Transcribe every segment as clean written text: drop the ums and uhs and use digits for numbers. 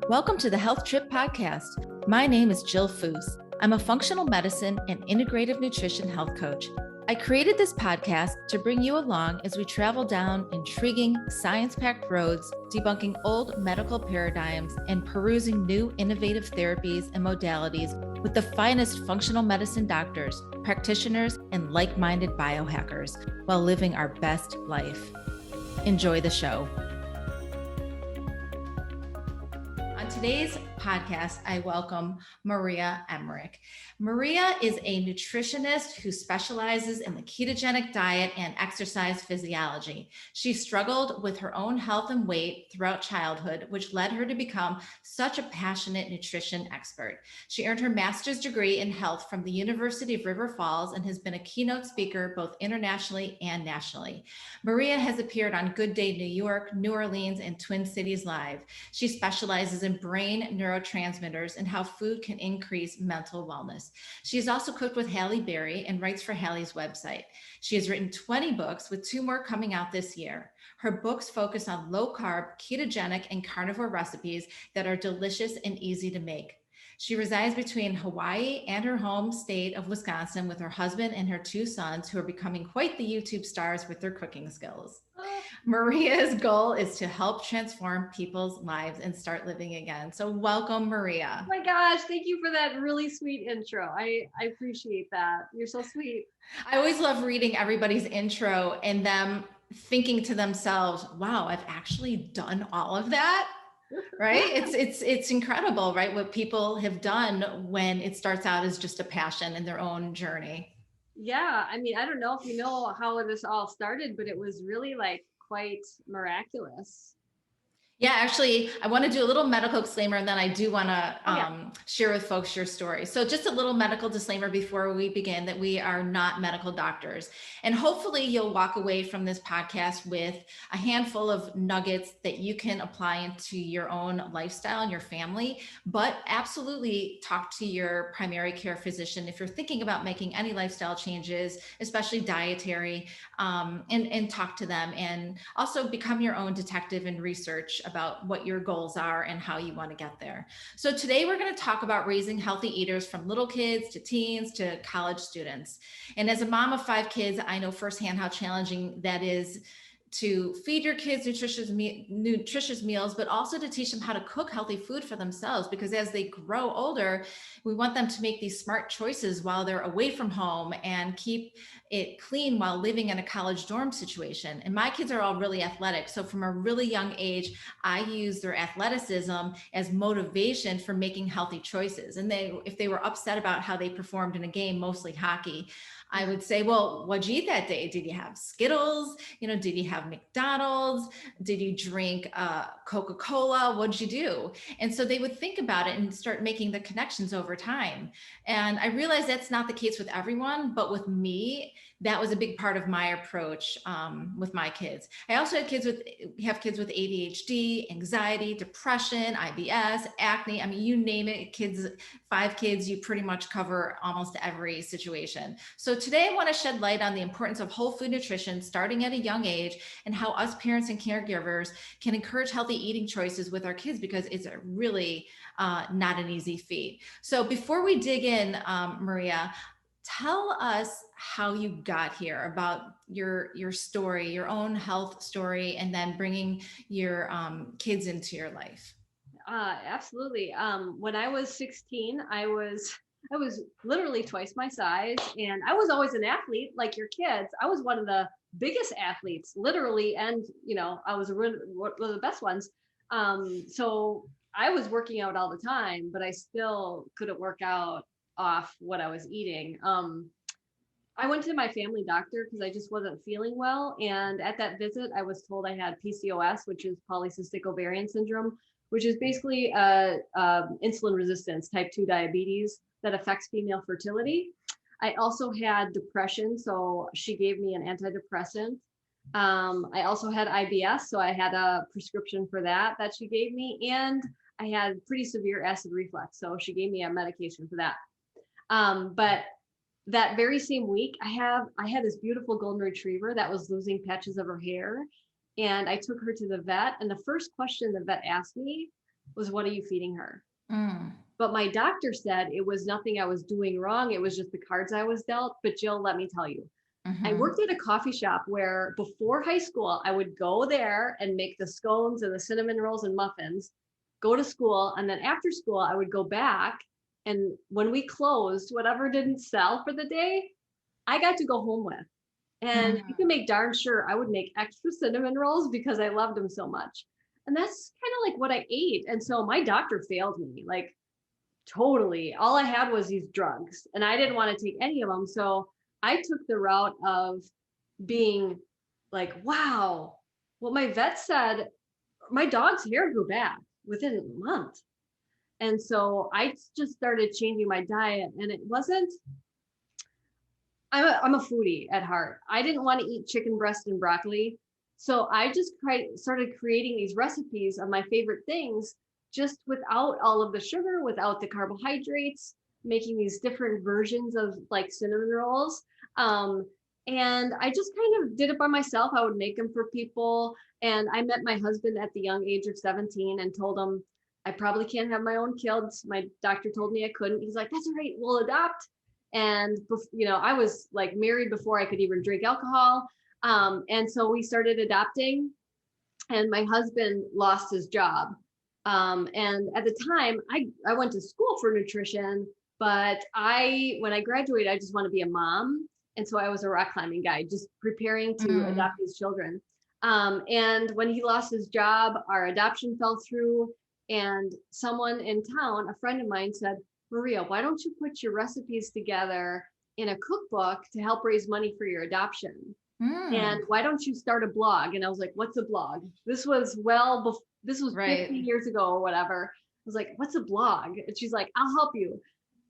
Welcome to the Health Trip Podcast. My name is Jill Foose. I'm a functional medicine and integrative nutrition health coach. I created this podcast to bring you along as we travel down intriguing, science-packed roads, debunking old medical paradigms and perusing new innovative therapies and modalities with the finest functional medicine doctors, practitioners, and like-minded biohackers while living our best life. Enjoy the show. On today's podcast, I welcome Maria Emmerich. Maria is a nutritionist who specializes in the ketogenic diet and exercise physiology. She struggled with her own health and weight throughout childhood, which led her to become such a passionate nutrition expert. She earned her master's degree in health from the University of River Falls and has been a keynote speaker both internationally and nationally. Maria has appeared on Good Day New York, New Orleans, and Twin Cities Live. She specializes in brain neurotransmitters and how food can increase mental wellness. She has also cooked with Halle Berry and writes for Halle's website. She has written 20 books with 2 more coming out this year. Her books focus on low-carb, ketogenic, and carnivore recipes that are delicious and easy to make. She resides between Hawaii and her home state of Wisconsin with her husband and her 2 sons, who are becoming quite the YouTube stars with their cooking skills. Maria's goal is to help transform people's lives and start living again. So welcome, Maria. Oh my gosh, thank you for that really sweet intro. I appreciate that. You're so sweet. I always love reading everybody's intro and them thinking to themselves, wow, I've actually done all of that. Right? It's incredible, right? What people have done when it starts out as just a passion in their own journey. Yeah, I mean, I don't know if you know how this all started, but it was really like quite miraculous. Yeah, actually, I want to do a little medical disclaimer, and then I do want to share with folks your story. So just a little medical disclaimer before we begin, that we are not medical doctors. And hopefully you'll walk away from this podcast with a handful of nuggets that you can apply into your own lifestyle and your family, but absolutely talk to your primary care physician if you're thinking about making any lifestyle changes, especially dietary, and talk to them, and also become your own detective and research about what your goals are and how you want to get there. So today we're going to talk about raising healthy eaters from little kids to teens to college students. And as a mom of 5 kids, I know firsthand how challenging that is to feed your kids nutritious meals, but also to teach them how to cook healthy food for themselves. Because as they grow older, we want them to make these smart choices while they're away from home and keep it clean while living in a college dorm situation. And my kids are all really athletic. So from a really young age, I use their athleticism as motivation for making healthy choices. And if they were upset about how they performed in a game, mostly hockey, I would say, well, what'd you eat that day? Did you have Skittles? Did you have McDonald's? Did you drink Coca-Cola? What'd you do? And so they would think about it and start making the connections over time. And I realized that's not the case with everyone, but with me, that was a big part of my approach with my kids. I also have kids with ADHD, anxiety, depression, IBS, acne. I mean, you name it, 5 kids, you pretty much cover almost every situation. So today I want to shed light on the importance of whole food nutrition starting at a young age and how us parents and caregivers can encourage healthy eating choices with our kids, because it's really not an easy feat. So before we dig in, Maria, tell us how you got here, about your story, your own health story, and then bringing your kids into your life. Absolutely. When I was 16, I was literally twice my size, and I was always an athlete like your kids. I was one of the biggest athletes, literally, and I was one of the best ones. So I was working out all the time, but I still couldn't work out off what I was eating. I went to my family doctor because I just wasn't feeling well. And at that visit, I was told I had PCOS, which is polycystic ovarian syndrome, which is basically insulin resistance, type 2 diabetes that affects female fertility. I also had depression, so she gave me an antidepressant. I also had IBS, so I had a prescription for that she gave me. And I had pretty severe acid reflux, so she gave me a medication for that. But that very same week, I had this beautiful golden retriever that was losing patches of her hair. And I took her to the vet. And the first question the vet asked me was, what are you feeding her? Mm. But my doctor said it was nothing I was doing wrong. It was just the cards I was dealt. But Jill, let me tell you, I Mm-hmm. worked at a coffee shop where before high school, I would go there and make the scones and the cinnamon rolls and muffins, go to school. And then after school, I would go back. And when we closed, whatever didn't sell for the day, I got to go home with. And you Mm. can make darn sure I would make extra cinnamon rolls because I loved them so much. And that's kind of like what I ate. And so my doctor failed me, like totally. All I had was these drugs and I didn't want to take any of them. So I took the route of being like, wow, what my vet said, my dog's hair grew back within a month. And so I just started changing my diet and it wasn't, I'm a foodie at heart. I didn't want to eat chicken breast and broccoli. So I just started creating these recipes of my favorite things, just without all of the sugar, without the carbohydrates, making these different versions of like cinnamon rolls. Um, and I just kind of did it by myself. I would make them for people. And I met my husband at the young age of 17 and told him I probably can't have my own kids. My doctor told me I couldn't. He's like, that's all right, we'll adopt. And I was like married before I could even drink alcohol. And so we started adopting, and my husband lost his job. And at the time, I went to school for nutrition, but when I graduated, I just want to be a mom. And so I was a rock climbing guide, just preparing to Mm. adopt these children. And when he lost his job, our adoption fell through. And someone in town, a friend of mine, said, Maria, why don't you put your recipes together in a cookbook to help raise money for your adoption? And Mm. why don't you start a blog? And I was like, what's a blog? This was 15 Right. years ago or whatever. I was like, what's a blog? And she's like, I'll help you.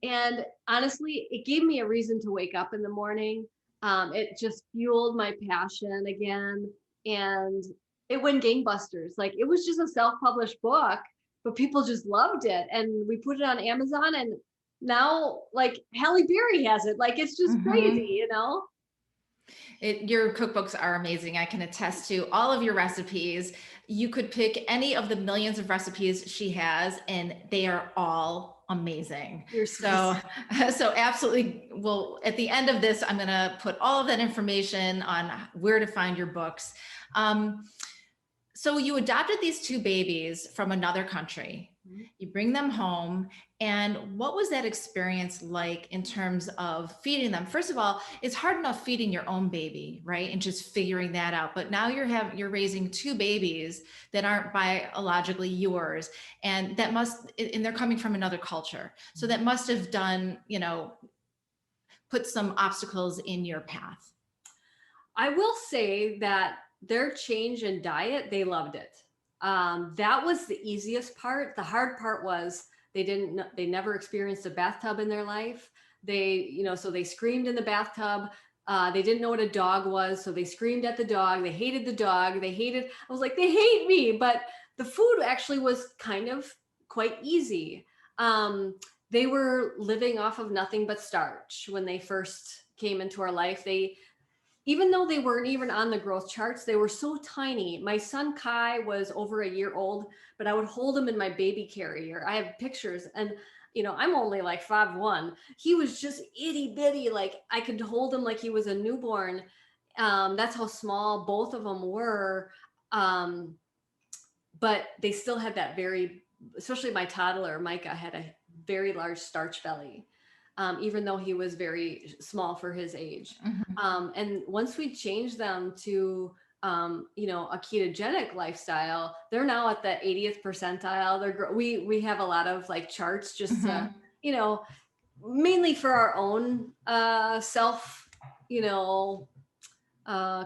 And honestly, it gave me a reason to wake up in the morning. It just fueled my passion again. And it went gangbusters. Like it was just a self-published book, but people just loved it. And we put it on Amazon and now like Halle Berry has it. Like it's just crazy, Mm-hmm. you know? Your cookbooks are amazing. I can attest to all of your recipes. You could pick any of the millions of recipes she has, and they are all amazing. You're sweet. So, so absolutely. Well, at the end of this, I'm going to put all of that information on where to find your books. Um, so you adopted these two babies from another country. You bring them home. And what was that experience like in terms of feeding them? First of all, it's hard enough feeding your own baby, right? And just figuring that out. But now you're raising two babies that aren't biologically yours. And they're coming from another culture. So that must have put some obstacles in your path. I will say that their change in diet, they loved it. That was the easiest part. The hard part was they never experienced a bathtub in their life. So they screamed in the bathtub. They didn't know what a dog was, so they screamed at the dog. They hated the dog. I was like, they hate me. But the food actually was kind of quite easy. They were living off of nothing but starch when they first came into our life. Even though they weren't even on the growth charts, they were so tiny. My son Kai was over a year old, but I would hold him in my baby carrier. I have pictures, and I'm only like 5'1". He was just itty bitty. Like I could hold him like he was a newborn. That's how small both of them were. But they still had that especially my toddler Micah had a very large starch belly. Even though he was very small for his age. Mhm. And once we changed them to, a ketogenic lifestyle, they're now at the 80th percentile. We have a lot of like charts just to, Mhm. mainly for our own self,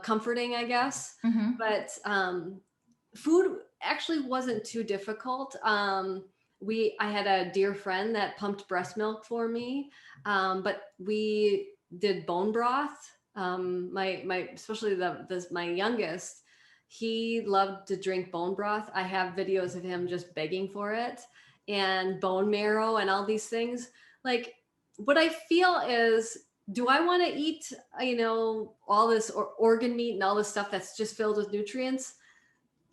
comforting, I guess. Mhm. But food actually wasn't too difficult. I had a dear friend that pumped breast milk for me, but we did bone broth. Especially my youngest, he loved to drink bone broth. I have videos of him just begging for it, and bone marrow and all these things. Like what I feel is, do I want to eat, all this organ meat and all this stuff that's just filled with nutrients?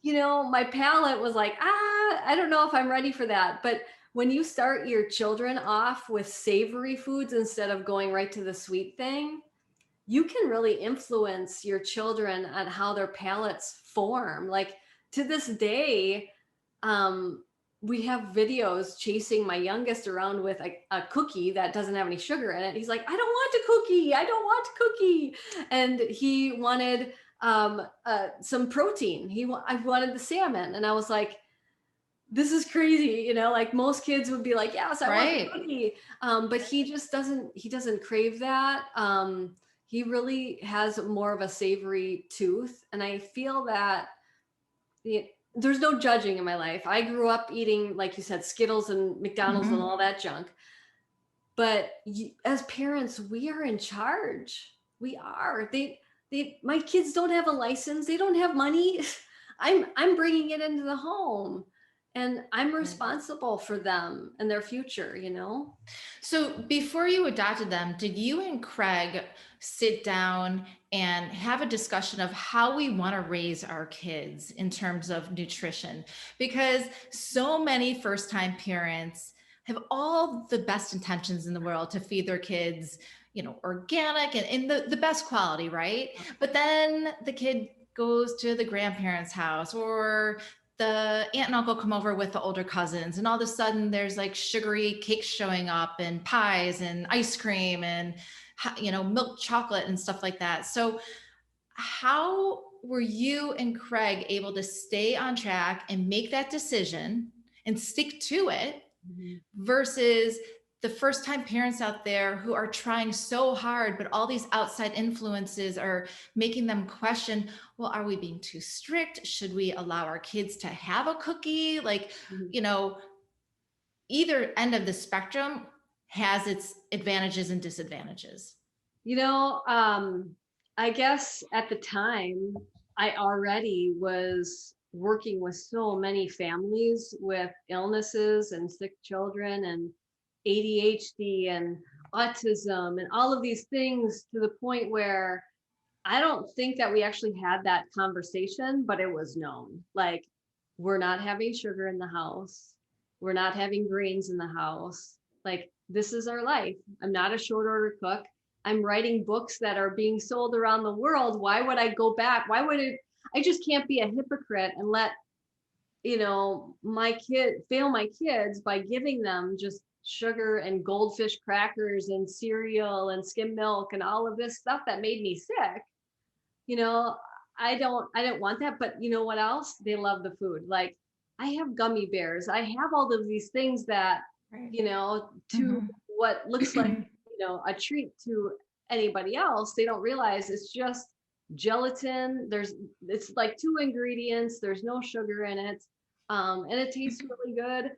my palate was like, I don't know if I'm ready for that. But when you start your children off with savory foods instead of going right to the sweet thing, you can really influence your children on how their palates form. Like to this day, we have videos chasing my youngest around with a cookie that doesn't have any sugar in it. He's like, I don't want a cookie. I don't want a cookie. And he wanted some protein. I wanted the salmon. And I was like, this is crazy. Like most kids would be like, yes, I want the Right. cookie. But he doesn't crave that. He really has more of a savory tooth. And I feel that there's no judging in my life. I grew up eating, like you said, Skittles and McDonald's and all that junk. But as parents, we are in charge. We are. My kids don't have a license. They don't have money. I'm bringing it into the home, and I'm responsible for them and their future. So before you adopted them, did you and Craig sit down and have a discussion of how we want to raise our kids in terms of nutrition? Because so many first-time parents have all the best intentions in the world to feed their kids, organic and in the best quality, right? But then the kid goes to the grandparents' house, or the aunt and uncle come over with the older cousins, and all of a sudden there's like sugary cakes showing up and pies and ice cream and milk chocolate and stuff like that. So how were you and Craig able to stay on track and make that decision and stick to it versus the first time parents out there who are trying so hard, but all these outside influences are making them question, well, are we being too strict? Should we allow our kids to have a cookie? Like, either end of the spectrum has its advantages and disadvantages. I guess at the time I already was working with so many families with illnesses and sick children and ADHD and autism and all of these things, to the point where I don't think that we actually had that conversation, but it was known. Like, we're not having sugar in the house. We're not having grains in the house. Like, this is our life. I'm not a short order cook. I'm writing books that are being sold around the world. Why would I go back? I just can't be a hypocrite and let, fail my kids by giving them just sugar and goldfish crackers and cereal and skim milk and all of this stuff that made me sick. I don't want that. But you know what else? They love the food. Like, I have gummy bears. I have all of these things that, to what looks like, a treat to anybody else, they don't realize it's just gelatin. It's like 2 ingredients. There's no sugar in it. And it tastes really good.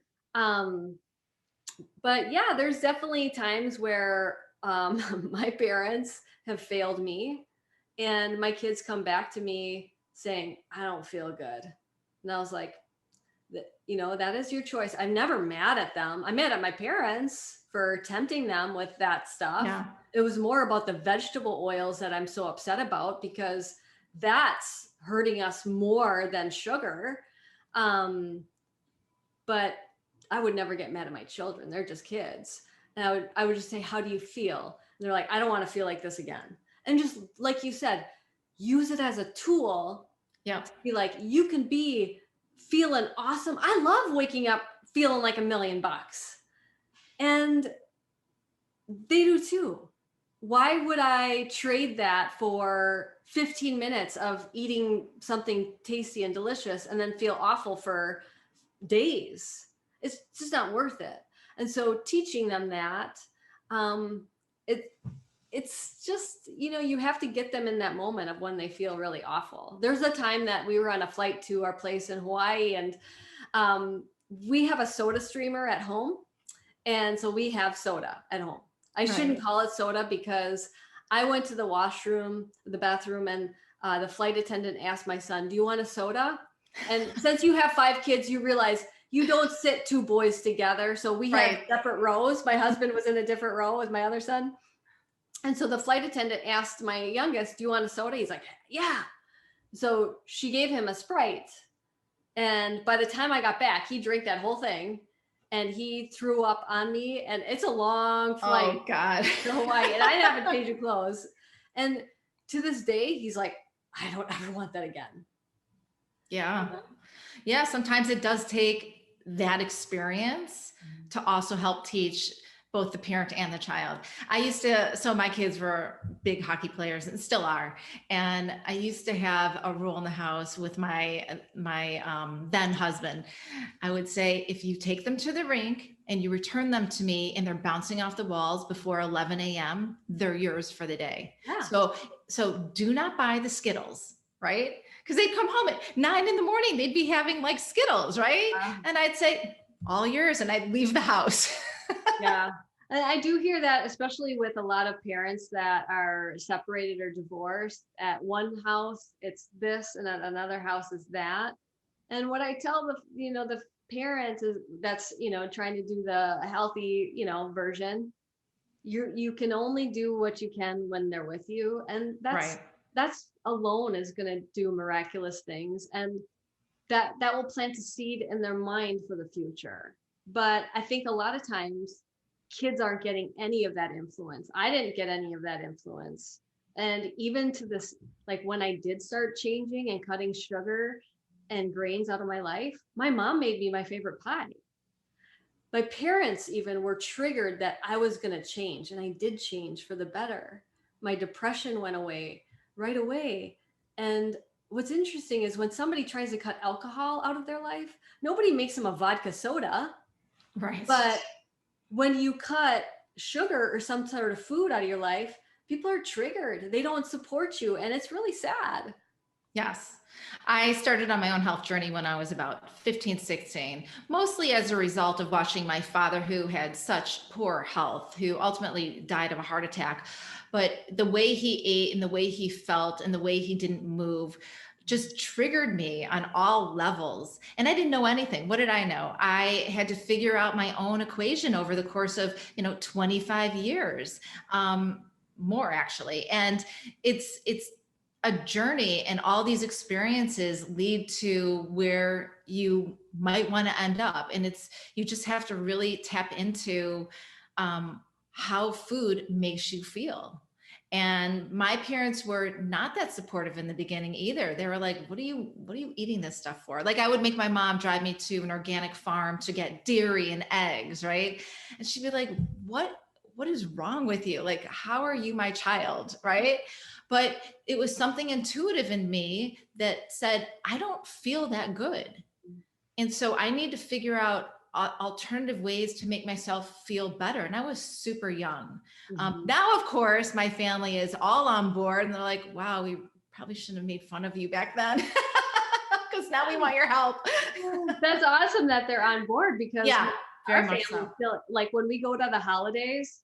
But yeah, there's definitely times where my parents have failed me, and my kids come back to me saying, I don't feel good. And I was like, that is your choice. I'm never mad at them. I'm mad at my parents for tempting them with that stuff. Yeah. It was more about the vegetable oils that I'm so upset about, because that's hurting us more than sugar. But I would never get mad at my children. They're just kids. And I would just say, how do you feel? And they're like, I don't want to feel like this again. And just like you said, use it as a tool. Yeah. Be like, you can be feeling awesome. I love waking up feeling like $1 million. And they do too. Why would I trade that for 15 minutes of eating something tasty and delicious and then feel awful for days? It's just not worth it. And so teaching them that, it's just, you have to get them in that moment of when they feel really awful. There's a time that we were on a flight to our place in Hawaii, and we have a soda streamer at home. And so we have soda at home. I shouldn't call it soda, because I went to the bathroom, and the flight attendant asked my son, do you want a soda? And since you have 5 kids, you realize you don't sit 2 boys together. So we had separate rows. My husband was in a different row with my other son. And so the flight attendant asked my youngest, do you want a soda? He's like, yeah. So she gave him a Sprite. And by the time I got back, he drank that whole thing and he threw up on me. And it's a long flight Oh God. to Hawaii, and I didn't have a change of clothes. And to this day, he's like, I don't ever want that again. Yeah. Yeah. Sometimes it does take that experience to also help teach both the parent and the child. So my kids were big hockey players and still are. And I used to have a rule in the house with my then husband. I would say, if you take them to the rink and you return them to me and they're bouncing off the walls before 11 a.m., they're yours for the day. Yeah. So do not buy the Skittles, right? Because they'd come home at 9 in the morning, they'd be having like Skittles, right? And I'd say, all yours, and I'd leave the house. Yeah. And I do hear that, especially with a lot of parents that are separated or divorced. At one house, it's this, and at another house is that. And what I tell the parents is that's, trying to do the healthy, version. You can only do what you can when they're with you. And that's alone is going to do miraculous things. And that will plant a seed in their mind for the future. But I think a lot of times kids aren't getting any of that influence. I didn't get any of that influence. And even to this, like when I did start changing and cutting sugar and grains out of my life, my mom made me my favorite pie. My parents even were triggered that I was going to change, and I did change for the better. My depression went away right away. And what's interesting is when somebody tries to cut alcohol out of their life, nobody makes them a vodka soda. Right. But when you cut sugar or some sort of food out of your life, people are triggered. They don't support you. And it's really sad. Yes. I started on my own health journey when I was about 15, 16, mostly as a result of watching my father, who had such poor health, who ultimately died of a heart attack. But the way he ate and the way he felt and the way he didn't move just triggered me on all levels. And I didn't know anything. What did I know? I had to figure out my own equation over the course of, 25 years, more actually. And it's a journey, and all these experiences lead to where you might want to end up. And you just have to really tap into how food makes you feel. And my parents were not that supportive in the beginning either. They were like, what are you eating this stuff for? Like, I would make my mom drive me to an organic farm to get dairy and eggs, right? And she'd be like, what is wrong with you? Like, how are you my child, right? But it was something intuitive in me that said, I don't feel that good. And so I need to figure out alternative ways to make myself feel better. And I was super young. Now, of course, my family is all on board, and they're like, wow, we probably shouldn't have made fun of you back then. Because now we want your help. That's awesome that they're on board, because very much so. Still, like when we go to the holidays,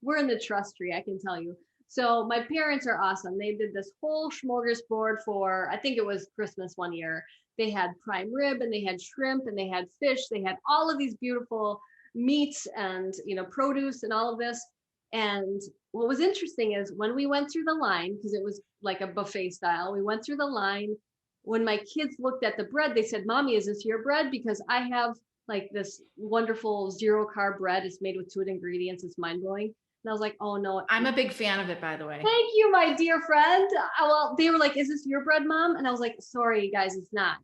we're in the trust tree, I can tell you. So my parents are awesome. They did this whole smorgasbord for, I think it was Christmas one year. They had prime rib, and they had shrimp, and they had fish. They had all of these beautiful meats and, produce and all of this. And what was interesting is when we went through the line, because it was like a buffet style, we went through the line. When my kids looked at the bread, they said, Mommy, is this your bread? Because I have like this wonderful 0-carb bread. It's made with 2 ingredients. It's mind blowing. And I was like, oh no. I'm a big fan of it, by the way. Thank you, my dear friend. Well, they were like, is this your bread, Mom? And I was like, sorry, guys, it's not.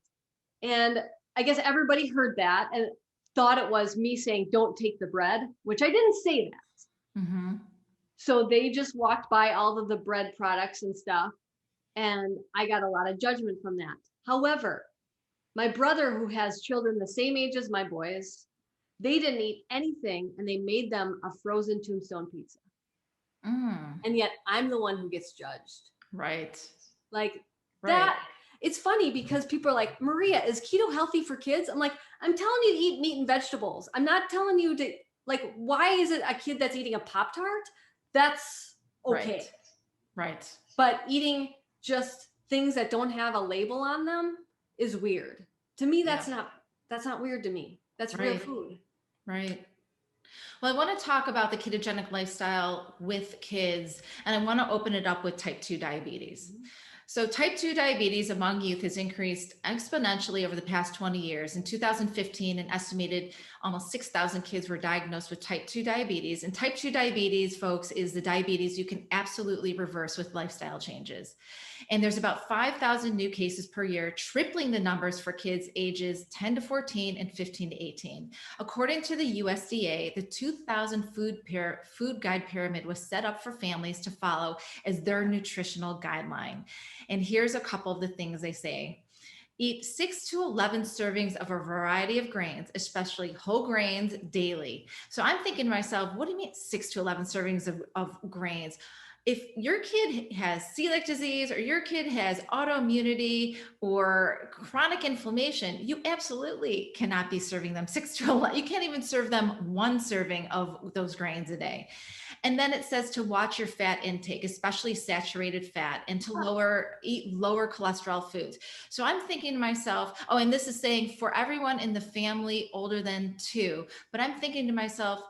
And I guess everybody heard that and thought it was me saying, don't take the bread, which I didn't say that. Mm-hmm. So they just walked by all of the bread products and stuff. And I got a lot of judgment from that. However, my brother, who has children the same age as my boys, they didn't eat anything, and they made them a frozen tombstone pizza. And yet I'm the one who gets judged. Right. Like that. It's funny because people are like, Maria, is keto healthy for kids? I'm like, I'm telling you to eat meat and vegetables. I'm not telling you to, like, why is it a kid that's eating a Pop-Tart? That's okay. Right. But eating just things that don't have a label on them is weird. To me, that's not weird to me. That's real food. Right. Well, I want to talk about the ketogenic lifestyle with kids, and I want to open it up with type 2 diabetes. So type 2 diabetes among youth has increased exponentially over the past 20 years. In 2015, an estimated almost 6,000 kids were diagnosed with type 2 diabetes. And type 2 diabetes, folks, is the diabetes you can absolutely reverse with lifestyle changes. And there's about 5,000 new cases per year, tripling the numbers for kids ages 10 to 14 and 15 to 18. According to the USDA, the 2000 food guide pyramid was set up for families to follow as their nutritional guideline. And here's a couple of the things they say. Eat 6 to 11 servings of a variety of grains, especially whole grains, daily. So I'm thinking to myself, what do you mean 6 to 11 servings of grains? If your kid has celiac disease or your kid has autoimmunity or chronic inflammation, you absolutely cannot be serving them 6 to 11. You can't even serve them one serving of those grains a day. And then it says to watch your fat intake, especially saturated fat, and to eat lower cholesterol foods. So I'm thinking to myself, oh, and this is saying for everyone in the family older than 2, but I'm thinking to myself,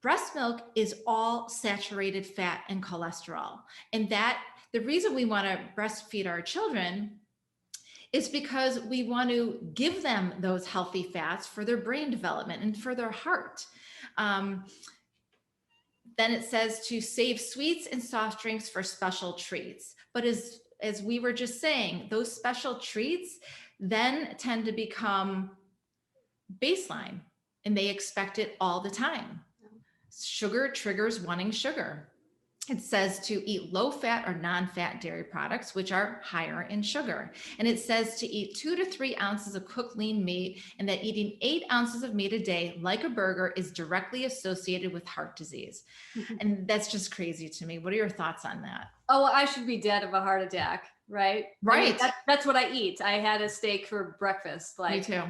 breast milk is all saturated fat and cholesterol. And that the reason we want to breastfeed our children is because we want to give them those healthy fats for their brain development and for their heart. Then it says to save sweets and soft drinks for special treats. But as we were just saying, those special treats then tend to become baseline and they expect it all the time. Sugar triggers wanting sugar. It says to eat low-fat or non-fat dairy products, which are higher in sugar. And it says to eat 2 to 3 ounces of cooked lean meat, and that eating 8 ounces of meat a day, like a burger, is directly associated with heart disease. And that's just crazy to me. What are your thoughts on that? Oh, well, I should be dead of a heart attack, right? Right. I mean, that's what I eat. I had a steak for breakfast. Me too.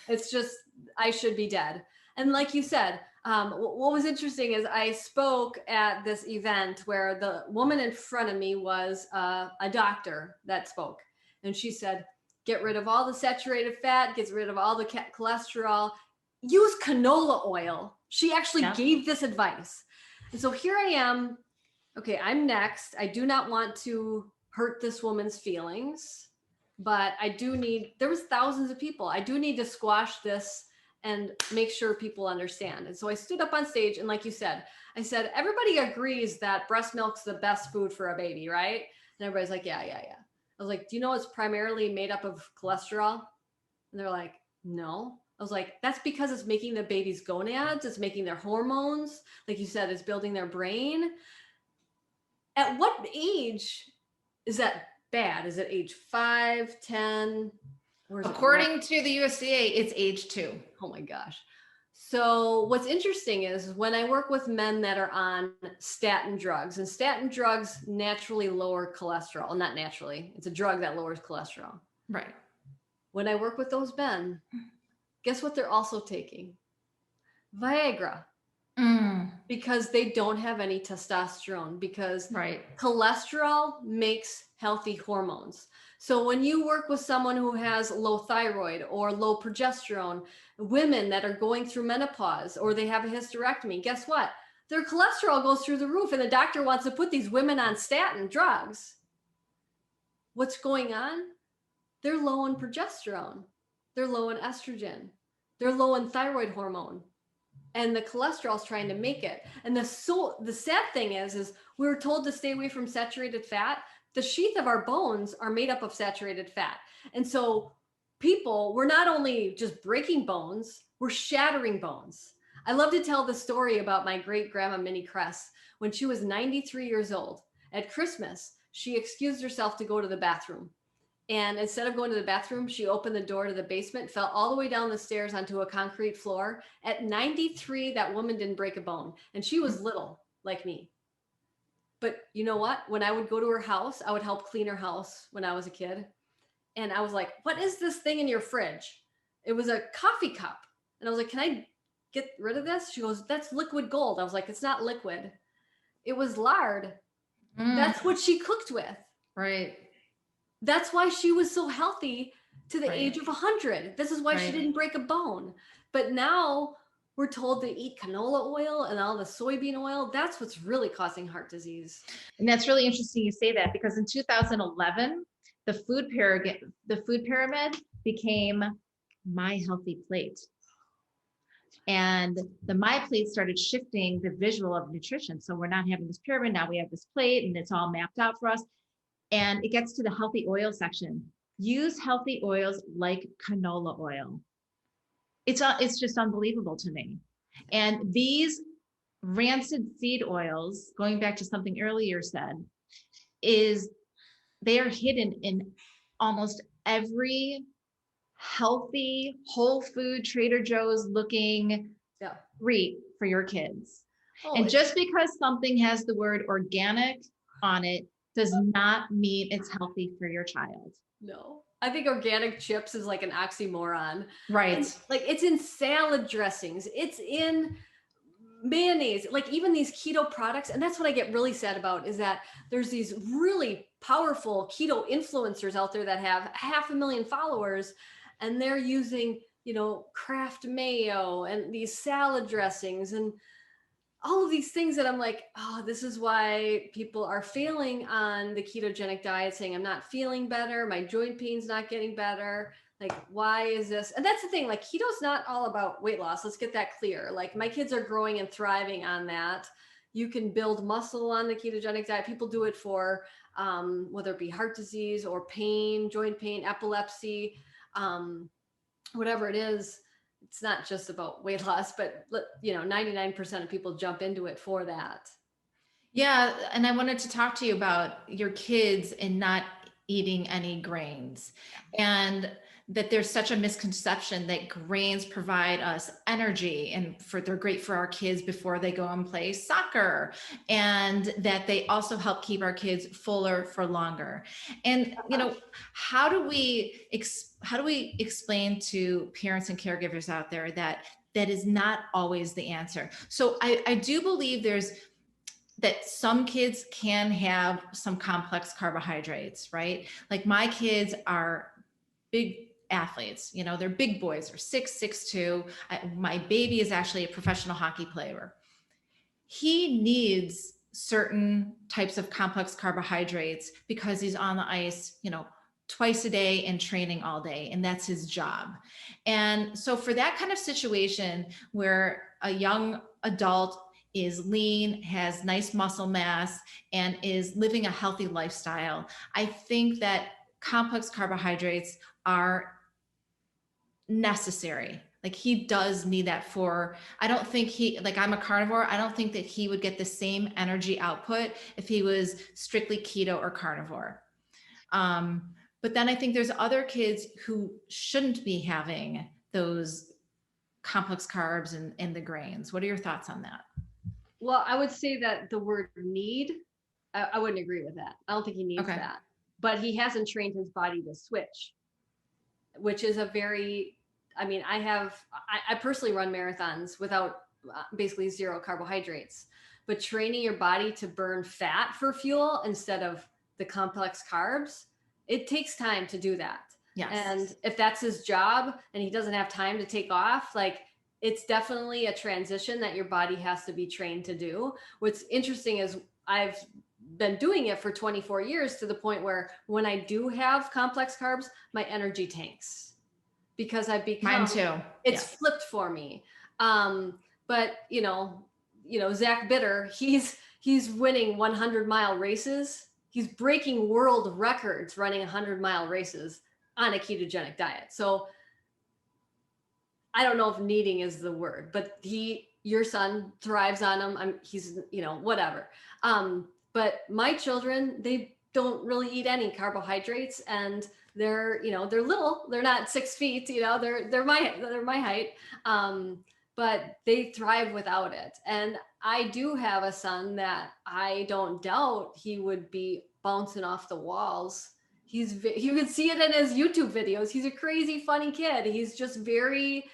It's just, I should be dead. And like you said, what was interesting is I spoke at this event where the woman in front of me was a doctor that spoke. And she said, get rid of all the saturated fat, get rid of all the cholesterol, use canola oil. She actually gave this advice. And so here I am. Okay, I'm next. I do not want to hurt this woman's feelings, but I do need, there was thousands of people. I do need to squash this and make sure people understand. And so I stood up on stage and like you said, I said, everybody agrees that breast milk's the best food for a baby, right? And everybody's like, yeah. I was like, do you know it's primarily made up of cholesterol? And they're like, no. I was like, that's because it's making the baby's gonads, it's making their hormones. Like you said, it's building their brain. At what age is that bad? Is it age 5, 10? According to the USDA, it's age 2. Oh my gosh. So what's interesting is when I work with men that are on statin drugs, and statin drugs naturally lower cholesterol. Not naturally, it's a drug that lowers cholesterol. Right. When I work with those men, guess what they're also taking? Viagra. Because they don't have any testosterone, because cholesterol makes healthy hormones. So when you work with someone who has low thyroid or low progesterone, women that are going through menopause or they have a hysterectomy, guess what? Their cholesterol goes through the roof and the doctor wants to put these women on statin drugs. What's going on? They're low in progesterone. They're low in estrogen. They're low in thyroid hormone. And the cholesterol is trying to make it. And the sad thing is we were told to stay away from saturated fat. The sheath of our bones are made up of saturated fat. And so we're not only just breaking bones, we're shattering bones. I love to tell the story about my great grandma Minnie Kress. When she was 93 years old, at Christmas, she excused herself to go to the bathroom. And instead of going to the bathroom, she opened the door to the basement, fell all the way down the stairs onto a concrete floor. At 93, that woman didn't break a bone. And she was little, like me. But you know what? When I would go to her house, I would help clean her house when I was a kid. And I was like, what is this thing in your fridge? It was a coffee cup. And I was like, can I get rid of this? She goes, that's liquid gold. I was like, it's not liquid. It was lard. That's what she cooked with. Right. That's why she was so healthy to the age of 100. This is why she didn't break a bone. But now we're told to eat canola oil and all the soybean oil. That's what's really causing heart disease. And that's really interesting you say that, because in 2011, the food pyramid became My Healthy Plate. And the My Plate started shifting the visual of nutrition. So we're not having this pyramid, now we have this plate and it's all mapped out for us. And it gets to the healthy oil section. Use healthy oils like canola oil. It's just unbelievable to me. And these rancid seed oils, going back to something earlier said, is they are hidden in almost every healthy whole food Trader Joe's looking treat for your kids. And just because something has the word organic on it does not mean it's healthy for your child. No, I think organic chips is like an oxymoron. Right. And, like, it's in salad dressings, it's in mayonnaise, like even these keto products. And that's what I get really sad about, is that there's these really powerful keto influencers out there that have 500,000 followers, and they're using, Kraft mayo and these salad dressings and all of these things that I'm like, oh, this is why people are failing on the ketogenic diet, saying I'm not feeling better, my joint pain's not getting better. Like, why is this? And that's the thing, like, keto's not all about weight loss. Let's get that clear. Like, my kids are growing and thriving on that. You can build muscle on the ketogenic diet. People do it for whether it be heart disease or pain, joint pain, epilepsy, whatever it is. It's not just about weight loss, but 99% of people jump into it for that. Yeah. And I wanted to talk to you about your kids and not eating any grains, and that there's such a misconception that grains provide us energy and they're great for our kids before they go and play soccer, and that they also help keep our kids fuller for longer. And how do we explain to parents and caregivers out there that is not always the answer? So I do believe that some kids can have some complex carbohydrates, right? Like my kids are big athletes, they're big boys, they're 6'2". My baby is actually a professional hockey player. He needs certain types of complex carbohydrates because he's on the ice, twice a day and training all day, and that's his job. And so for that kind of situation where a young adult is lean, has nice muscle mass, and is living a healthy lifestyle, I think that complex carbohydrates are necessary. Like, he does need that I don't think I'm a carnivore. I don't think that he would get the same energy output if he was strictly keto or carnivore. But then I think there's other kids who shouldn't be having those complex carbs and the grains. What are your thoughts on that? Well, I would say that the word need, I wouldn't agree with that. I don't think he needs that, but he hasn't trained his body to switch, which is I personally run marathons without basically zero carbohydrates, but training your body to burn fat for fuel instead of the complex carbs, it takes time to do that. Yes. And if that's his job and he doesn't have time to take off, like, it's definitely a transition that your body has to be trained to do. What's interesting is I've been doing it for 24 years to the point where when I do have complex carbs, my energy tanks because I've become, mine too. It's flipped for me. But Zach Bitter, he's winning 100-mile races. He's breaking world records running 100-mile races on a ketogenic diet. So I don't know if needing is the word, but your son thrives on them. He's, whatever. But my children, they don't really eat any carbohydrates, and they're little, they're not 6 feet, they're my height. But they thrive without it. And I do have a son that I don't doubt he would be bouncing off the walls. You can see it in his YouTube videos. He's a crazy, funny kid. He's just very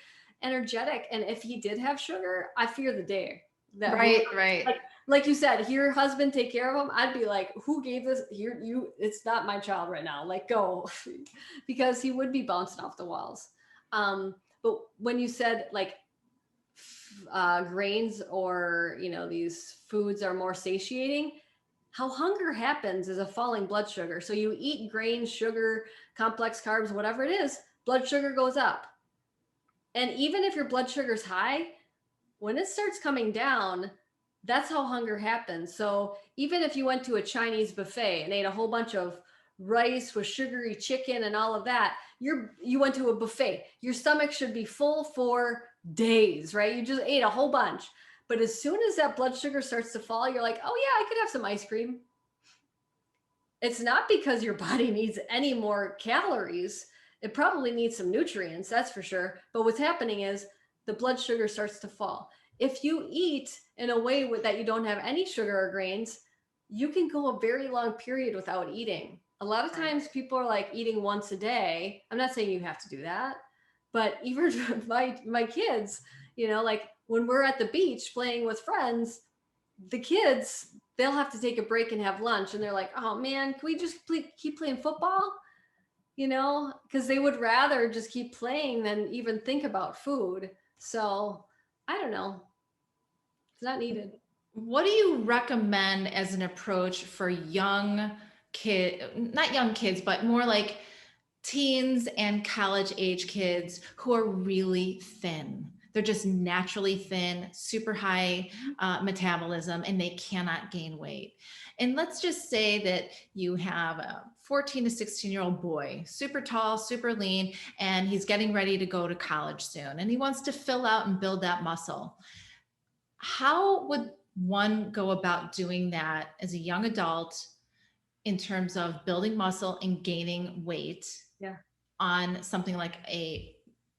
energetic. And if he did have sugar, I fear the day. Right. Like you said, your husband take care of him. I'd be like, who gave this here? It's not my child right now. Like, go, because he would be bouncing off the walls. But when you said like grains or, these foods are more satiating, how hunger happens is a falling blood sugar. So you eat grains, sugar, complex carbs, whatever it is, blood sugar goes up. And even if your blood sugar's high, when it starts coming down, that's how hunger happens. So even if you went to a Chinese buffet and ate a whole bunch of rice with sugary chicken and all of that, you went to a buffet. Your stomach should be full for days, right? You just ate a whole bunch. But as soon as that blood sugar starts to fall, you're like, oh yeah, I could have some ice cream. It's not because your body needs any more calories. It probably needs some nutrients, that's for sure. But what's happening is the blood sugar starts to fall. If you eat in a way that you don't have any sugar or grains, you can go a very long period without eating. A lot of times people are like eating once a day. I'm not saying you have to do that, but even my kids, like when we're at the beach playing with friends, the kids, they'll have to take a break and have lunch. And they're like, oh man, can we just keep playing football? Because they would rather just keep playing than even think about food. So I don't know. It's not needed. What do you recommend as an approach for not young kids, but more like teens and college age kids who are really thin? They're just naturally thin, super high metabolism, and they cannot gain weight. And let's just say that you have a 14 to 16-year-old boy, super tall, super lean, and he's getting ready to go to college soon, and he wants to fill out and build that muscle. How would one go about doing that as a young adult in terms of building muscle and gaining weight on something like a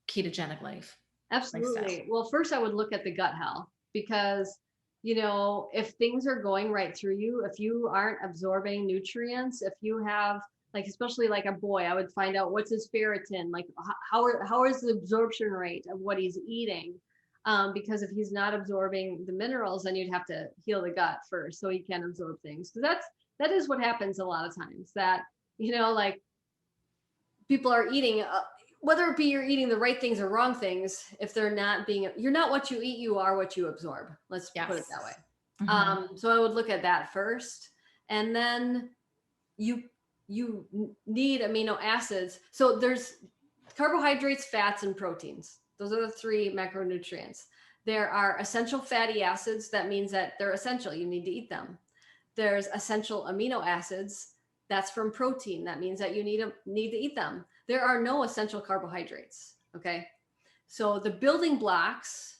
ketogenic lifestyle? Absolutely. Well, first I would look at the gut health because, if things are going right through you, if you aren't absorbing nutrients, if you have especially like a boy, I would find out what's his ferritin, like how is the absorption rate of what he's eating? Because if he's not absorbing the minerals, then you'd have to heal the gut first so he can absorb things. So that is what happens a lot of times that, people are eating, whether it be you're eating the right things or wrong things, if you're not what you eat, you are what you absorb. Let's put it that way. Mm-hmm. So I would look at that first. And then you need amino acids. So there's carbohydrates, fats, and proteins. Those are the three macronutrients. There are essential fatty acids. That means that they're essential. You need to eat them. There's essential amino acids. That's from protein. That means that you need to eat them. There are no essential carbohydrates. Okay. So the building blocks,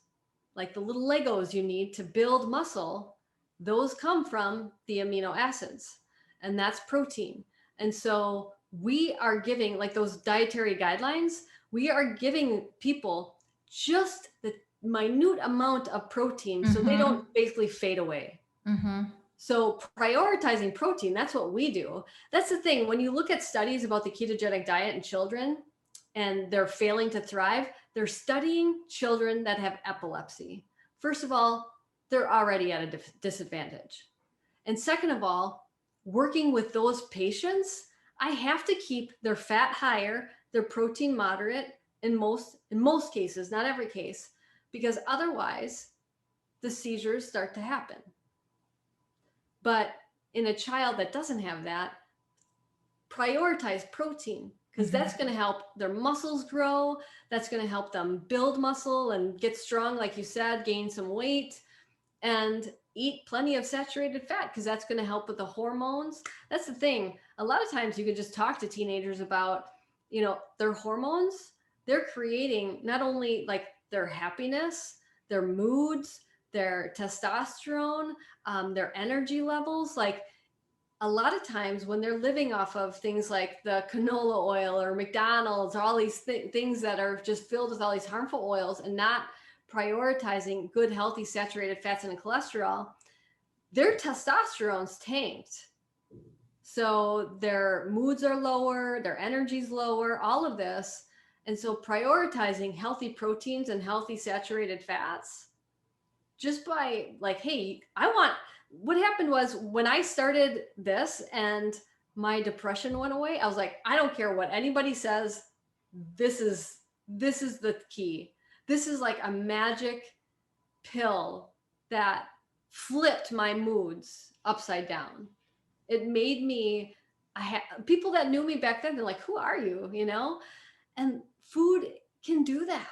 like the little Legos you need to build muscle, those come from the amino acids, and that's protein. And so we are giving, like those dietary guidelines, we are giving people just the minute amount of protein so they don't basically fade away. So prioritizing protein, that's what we do. That's the thing. When you look at studies about the ketogenic diet in children and they're failing to thrive, they're studying children that have epilepsy. First of all, they're already at a disadvantage. And second of all, working with those patients, I have to keep their fat higher, their protein moderate in most cases, not every case, because otherwise the seizures start to happen. But in a child that doesn't have that, prioritize protein because that's going to help their muscles grow. That's going to help them build muscle and get strong, like you said, gain some weight, and eat plenty of saturated fat because that's going to help with the hormones. That's the thing. A lot of times you can just talk to teenagers about, their hormones. They're creating not only like their happiness, their moods, their testosterone, their energy levels. Like a lot of times when they're living off of things like the canola oil or McDonald's or all these things that are just filled with all these harmful oils and not prioritizing good, healthy, saturated fats and cholesterol, their testosterone's tanked. So their moods are lower, their energy's lower, all of this. And so prioritizing healthy proteins and healthy saturated fats, just by hey, what happened was when I started this and my depression went away, I was like, I don't care what anybody says. This is the key. This is like a magic pill that flipped my moods upside down. It made me, people that knew me back then, they're like, who are you? You know? And food can do that.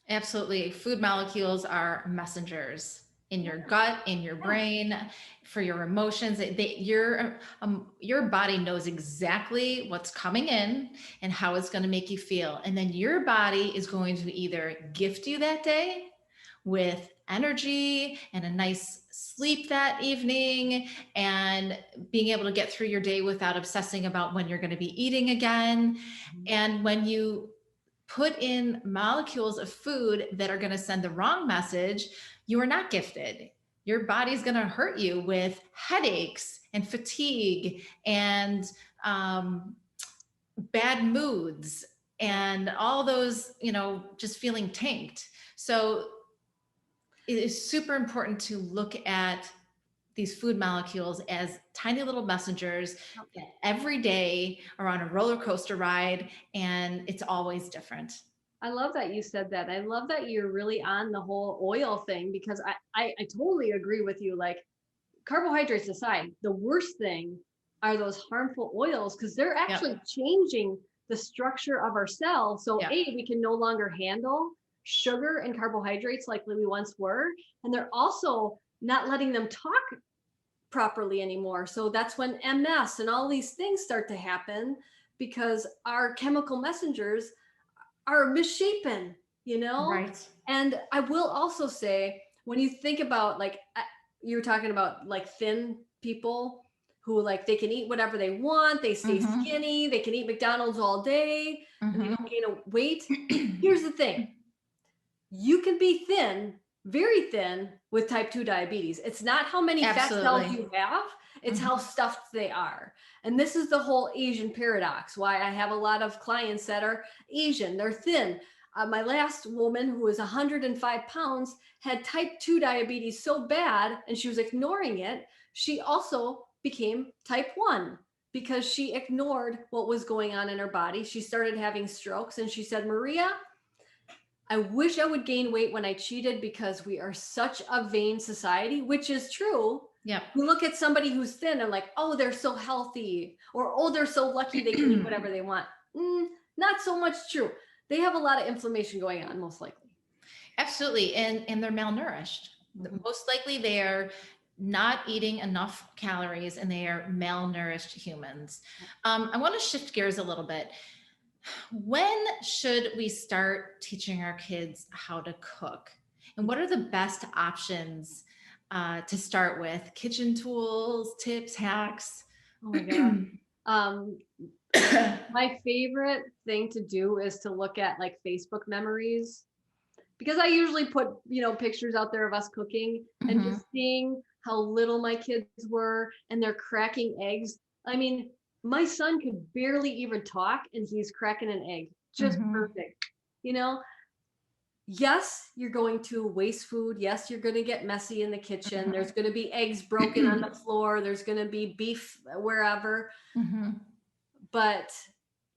Absolutely. Food molecules are messengers in your gut, in your brain, for your emotions. Your body knows exactly what's coming in and how it's going to make you feel. And then your body is going to either gift you that day with energy and a nice sleep that evening and being able to get through your day without obsessing about when you're going to be eating again. And when you put in molecules of food that are going to send the wrong message, you are not gifted. Your body's going to hurt you with headaches and fatigue and bad moods and all those, just feeling tanked. So it is super important to look at these food molecules as tiny little messengers that every day are on a roller coaster ride, and it's always different. I love that you said that. I love that you're really on the whole oil thing, because I totally agree with you. Like, carbohydrates aside, the worst thing are those harmful oils, because they're actually changing the structure of our cells. So we can no longer handle sugar and carbohydrates like we once were. And they're also not letting them talk properly anymore. So that's when MS and all these things start to happen, because our chemical messengers are misshapen, Right. And I will also say, when you think about, like, you were talking about like thin people who, like, they can eat whatever they want, they stay skinny, they can eat McDonald's all day, and they don't gain a weight. Here's the thing. You can be thin, very thin, with type 2 diabetes. It's not how many fat cells you have, it's how stuffed they are. And this is the whole Asian paradox, why I have a lot of clients that are Asian, they're thin. My last woman, who was 105 pounds, had type 2 diabetes so bad, and she was ignoring it. She also became type 1 because she ignored what was going on in her body. She started having strokes, and she said, Maria, I wish I would gain weight when I cheated, because we are such a vain society, which is true. Yeah. We look at somebody who's thin and like, oh, they're so healthy, or, oh, they're so lucky they can eat whatever they want. Not so much true. They have a lot of inflammation going on, most likely. Absolutely. And they're malnourished. Most likely they are not eating enough calories, and they are malnourished humans. I want to shift gears a little bit. When should we start teaching our kids how to cook? And what are the best options to start with? Kitchen tools, tips, hacks? Oh my God. My favorite thing to do is to look at, like, Facebook memories, because I usually put, pictures out there of us cooking, and just seeing how little my kids were, and they're cracking eggs. I mean, my son could barely even talk, and he's cracking an egg. Just perfect. Yes, you're going to waste food. Yes, you're going to get messy in the kitchen. There's going to be eggs broken on the floor. There's going to be beef wherever. But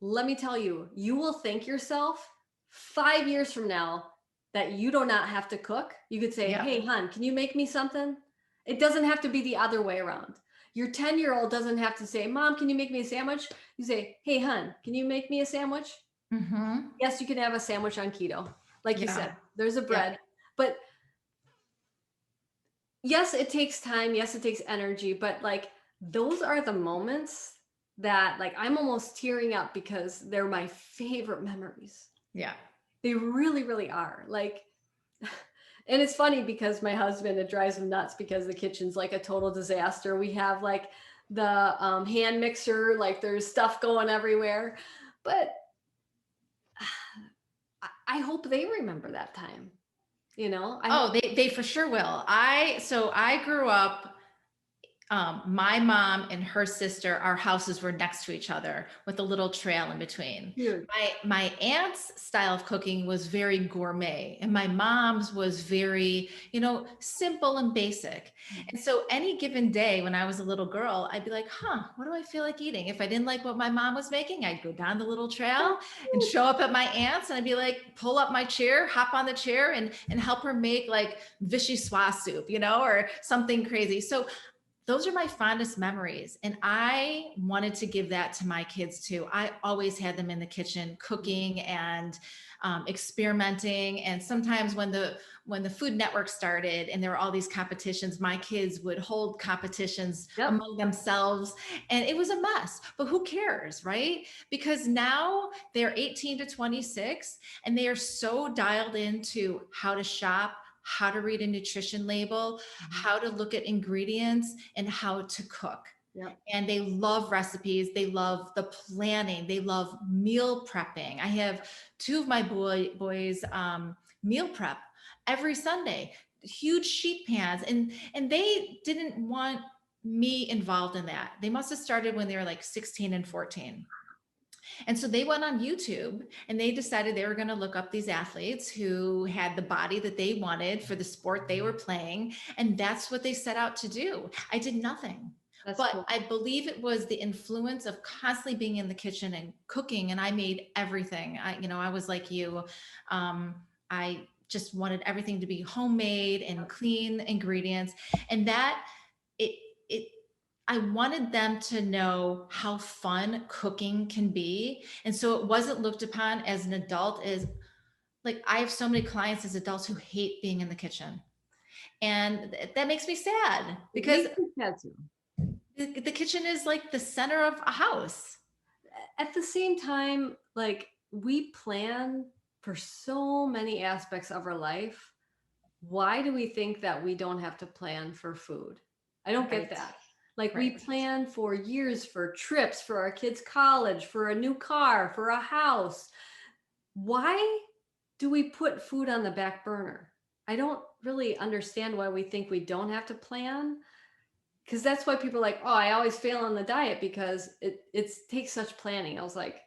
let me tell you, you will thank yourself 5 years from now that you do not have to cook. You could say, hey, hon, can you make me something? It doesn't have to be the other way around. Your 10-year-old doesn't have to say, Mom, can you make me a sandwich? You say, hey, hon, can you make me a sandwich? Yes, you can have a sandwich on keto. Like you said, there's a bread. But yes, it takes time. Yes, it takes energy. But, like, those are the moments that, like, I'm almost tearing up, because they're my favorite memories. Yeah. They really, really are. Like, and it's funny, because my husband, it drives him nuts, because the kitchen's like a total disaster. We have, like, the hand mixer, like, there's stuff going everywhere. But I hope they remember that time. They for sure will. I grew up my mom and her sister, our houses were next to each other with a little trail in between. Huge. My aunt's style of cooking was very gourmet, and my mom's was very, simple and basic. And so any given day when I was a little girl, I'd be like, what do I feel like eating? If I didn't like what my mom was making, I'd go down the little trail and show up at my aunt's, and I'd be like, pull up my chair, hop on the chair, and help her make like vichyssoise soup, or something crazy. So those are my fondest memories. And I wanted to give that to my kids too. I always had them in the kitchen cooking and experimenting. And sometimes when the Food Network started and there were all these competitions, my kids would hold competitions among themselves, and it was a mess, but who cares, right? Because now they're 18 to 26 and they are so dialed into how to shop, how to read a nutrition label, how to look at ingredients, and how to cook. Yep. And they love recipes. They love the planning. They love meal prepping. I have two of my boys meal prep every Sunday, huge sheet pans. And they didn't want me involved in that. They must have started when they were like 16 and 14. And so they went on YouTube and they decided they were going to look up these athletes who had the body that they wanted for the sport they were playing. And that's what they set out to do. I did nothing. But cool. I believe it was the influence of constantly being in the kitchen and cooking. And I made everything. I was like you. I just wanted everything to be homemade and clean ingredients. And that I wanted them to know how fun cooking can be. And so it wasn't looked upon as an adult as like, I have so many clients as adults who hate being in the kitchen. And that makes me sad because the kitchen is like the center of a house. At the same time, like we plan for so many aspects of our life. Why do we think that we don't have to plan for food? I don't get that. Like we plan for years for trips, for our kids' college, for a new car, for a house. Why do we put food on the back burner? I don't really understand why we think we don't have to plan. Because that's why people are like, oh, I always fail on the diet because it takes such planning. I was like,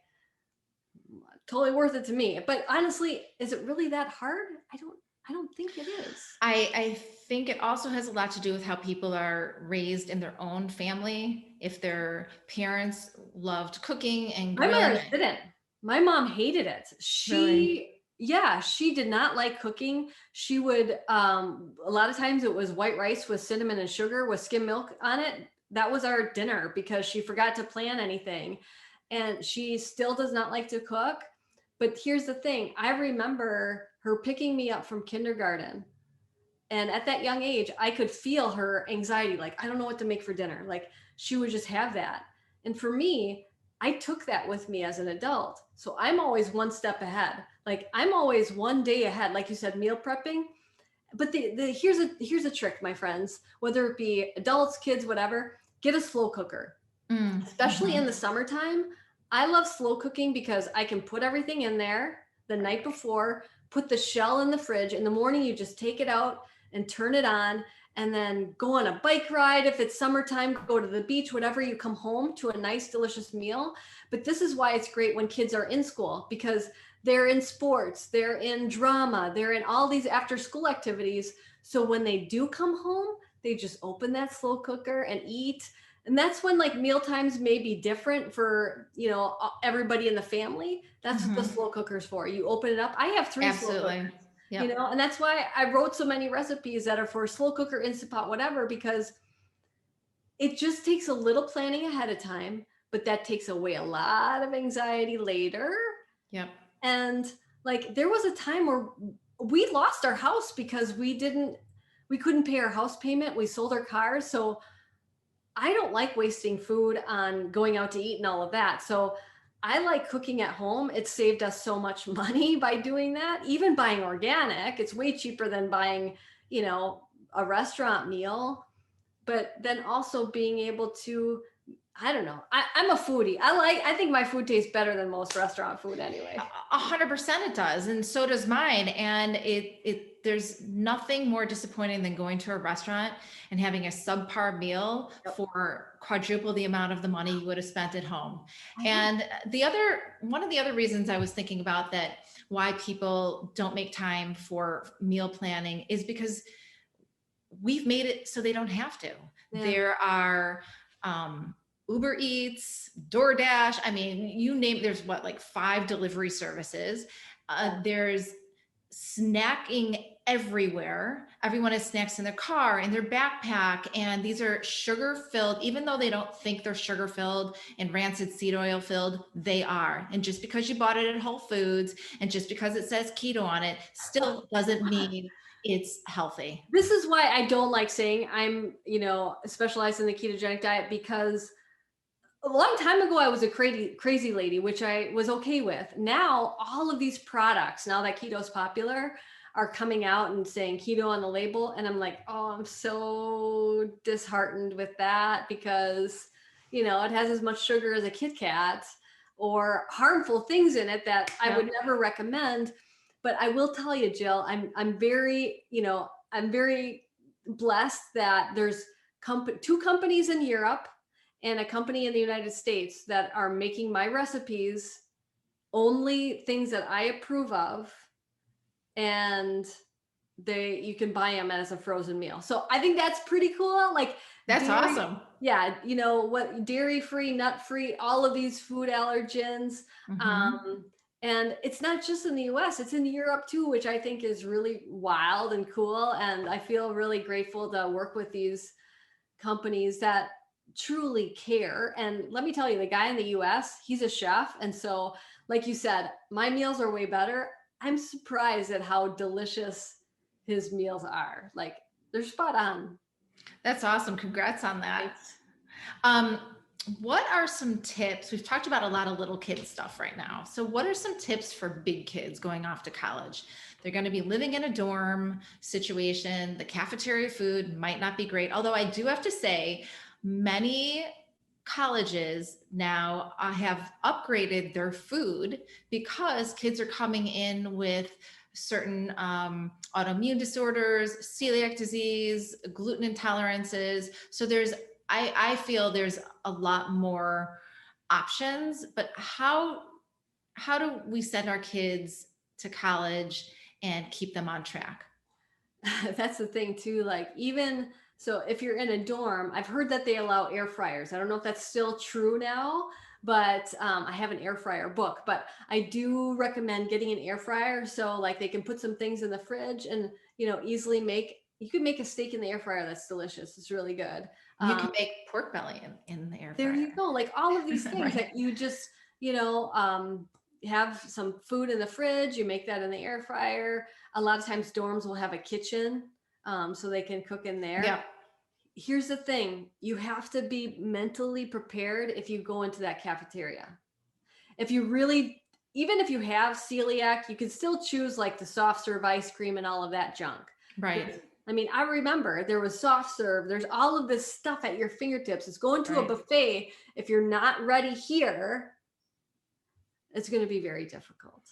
totally worth it to me. But honestly, is it really that hard? I don't think it is. I think it also has a lot to do with how people are raised in their own family. If their parents loved cooking and grilling. My parents didn't. My mom hated it. She did not like cooking. She would, a lot of times it was white rice with cinnamon and sugar with skim milk on it. That was our dinner because she forgot to plan anything. And she still does not like to cook. But here's the thing. I remember her picking me up from kindergarten. And at that young age, I could feel her anxiety. Like, I don't know what to make for dinner. Like she would just have that. And for me, I took that with me as an adult. So I'm always one step ahead. Like I'm always one day ahead. Like you said, meal prepping. But here's a trick, my friends, whether it be adults, kids, whatever, get a slow cooker, especially in the summertime. I love slow cooking because I can put everything in there the night before, put the shell in the fridge. In the morning, you just take it out and turn it on and then go on a bike ride. If it's summertime, go to the beach, whatever, you come home to a nice, delicious meal. But this is why it's great when kids are in school because they're in sports, they're in drama, they're in all these after school activities. So when they do come home, they just open that slow cooker and eat. And that's when like meal times may be different for, everybody in the family. That's what the slow cooker's for. You open it up. I have 3 slow cookers, and that's why I wrote so many recipes that are for slow cooker, Instant Pot, whatever, because it just takes a little planning ahead of time, but that takes away a lot of anxiety later. Yep. And like, there was a time where we lost our house because we couldn't pay our house payment. We sold our cars. So I don't like wasting food on going out to eat and all of that. So I like cooking at home. It saved us so much money by doing that. Even buying organic, it's way cheaper than buying, a restaurant meal. But then also being able to, I don't know. I'm a foodie. I think my food tastes better than most restaurant food anyway. 100% it does. And so does mine. And there's nothing more disappointing than going to a restaurant and having a subpar meal for quadruple the amount of the money you would have spent at home. And one of the other reasons I was thinking about that, why people don't make time for meal planning, is because we've made it so they don't have to. There are Uber Eats, DoorDash. I mean, you name, there's like 5 delivery services. There's snacking everywhere. Everyone has snacks in their car, in their backpack, and these are sugar filled. Even though they don't think they're sugar filled and rancid seed oil filled, they are. And just because you bought it at Whole Foods and just because it says keto on it still doesn't mean it's healthy. This is why I don't like saying I'm, specialized in the ketogenic diet, because a long time ago, I was a crazy lady, which I was okay with. Now, all of these products, now that keto is popular, are coming out and saying keto on the label. And I'm like, oh, I'm so disheartened with that, because, it has as much sugar as a Kit Kat, or harmful things in it that I would never recommend. But I will tell you, Jill, I'm very blessed that there's 2 companies in Europe and a company in the United States that are making my recipes only things that I approve of, and you can buy them as a frozen meal. So I think that's pretty cool. Like, that's awesome. Yeah, dairy-free, nut-free, all of these food allergens. And it's not just in the US, it's in Europe too, which I think is really wild and cool. And I feel really grateful to work with these companies that truly care. And let me tell you, the guy in the US, he's a chef. And so, like you said, my meals are way better. I'm surprised at how delicious his meals are. Like, they're spot on. That's awesome. Congrats on that. What are some tips? We've talked about a lot of little kid stuff right now. So what are some tips for big kids going off to college? They're going to be living in a dorm situation. The cafeteria food might not be great. Although I do have to say, many colleges now have upgraded their food because kids are coming in with certain autoimmune disorders, celiac disease, gluten intolerances. So I feel there's a lot more options, but how do we send our kids to college and keep them on track? That's the thing too. Like, even so, if you're in a dorm, I've heard that they allow air fryers. I don't know if that's still true now, but I have an air fryer book. But I do recommend getting an air fryer, so like they can put some things in the fridge and easily you can make a steak in the air fryer that's delicious. It's really good. You can make pork belly in the air fryer. There you go. Like, all of these things right. That you just have some food in the fridge, you make that in the air fryer. A lot of times dorms will have a kitchen, so they can cook in there. Yeah. Here's the thing. You have to be mentally prepared if you go into that cafeteria. Even if you have celiac, you can still choose like the soft serve ice cream and all of that junk. Right. I mean, I remember there was soft serve. There's all of this stuff at your fingertips. It's going to a buffet. If you're not ready here, it's going to be very difficult.